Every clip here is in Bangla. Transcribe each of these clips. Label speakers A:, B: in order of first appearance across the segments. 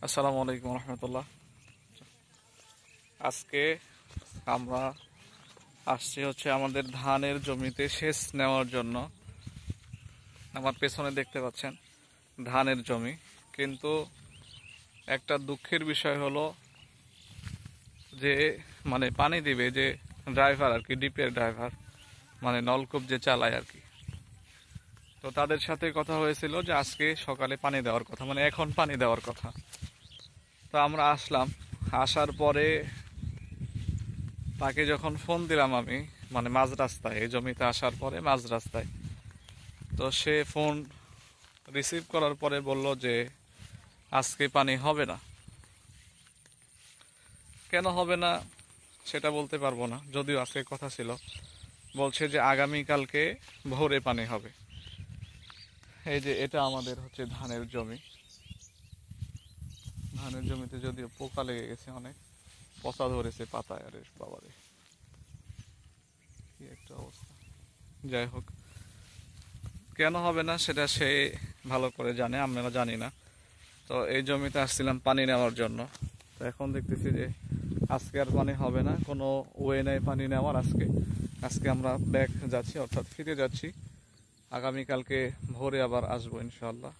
A: আসসালামু আলাইকুম রহমতুল্লাহ। আজকে আমরা আসছি আমাদের ধানের জমিতে সেচ নেওয়ার জন্য। আমার পেছনে দেখতে পাচ্ছেন ধানের জমি, কিন্তু একটা দুঃখের বিষয় হলো যে পানি দিবে যে ড্রাইভার আর কি, ডিপের ড্রাইভার, নলকূপ যে চালায় আর কি। তো তাদের সাথে কথা হয়েছিল যে আজকে সকালে পানি দেওয়ার কথা, এখন পানি দেওয়ার কথা। তো আমরা আসলাম, আসার পরে তাকে যখন ফোন দিলাম আমি, মাঝ রাস্তায়, এই জমিতে আসার পরে মাঝ রাস্তায়, তো সে ফোন রিসিভ করার পরে বলল যে আজকে পানি হবে না। কেন হবে না সেটা বলতে পারবো না, যদিও আজকে কথা ছিল। বলছে যে আগামীকালকে ভোরে পানি হবে। এই যে এটা আমাদের ধানের জমি। ধানের জমিতে যদিও পোকা লেগে গেছে, অনেক পচা ধরেছে পাতায়। আরে বাবারে, কি একটা অবস্থা। যাই হোক, কেন হবে না সেটা সে ভালো করে জানে, আমরা জানি না। তো এই জমিতে আসছিলাম পানি নেওয়ার জন্য। তো এখন দেখতেছি যে আজকে আর পানি হবে না, কোনো ওয়ে নেই পানি নেওয়ার। আজকে আমরা ব্যাক যাচ্ছি, অর্থাৎ ফিরে যাচ্ছি। আগামীকালকে ভোরে আবার আসবো ইনশাল্লাহ।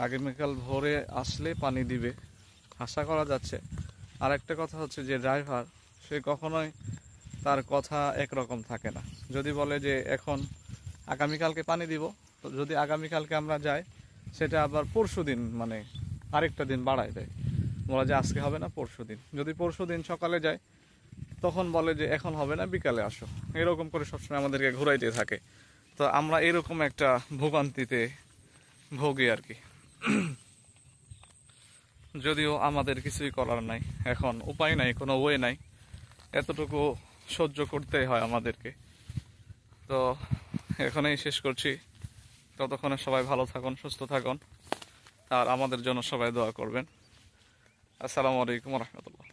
A: আগামীকাল ভোরে আসলে পানি দিবে, আশা করা যাচ্ছে। আর একটা কথা হচ্ছে যে ড্রাইভার, সে কখনোই তার কথা একরকম থাকে না। যদি বলে যে এখন আগামীকালকে পানি দিব, তো যদি আগামীকালকে আমরা যাই, সেটা আবার পরশু দিন, আরেকটা দিন বাড়ায় দেয়। বলা যে আজকে হবে না, পরশু দিন। যদি পরশু দিন সকালে যায়, তখন বলে যে এখন হবে না, বিকালে আসো। এরকম করে সবসময় আমাদেরকে ঘুরাইতে থাকে। তো আমরা এরকম একটা ভোগান্তিতে ভোগী আর কি। যদিও আমাদের কিছুই করার নাই, এখন উপায় নাই, কোনো ওয়ে নাই, এতটুকু সহ্য করতেই হয় আমাদেরকে। তো এখানেই শেষ করছি। ততক্ষণে সবাই ভালো থাকুন, সুস্থ থাকুন, আর আমাদের জন্য সবাই দোয়া করবেন। আসসালামু আলাইকুম রহমতুল্লাহ।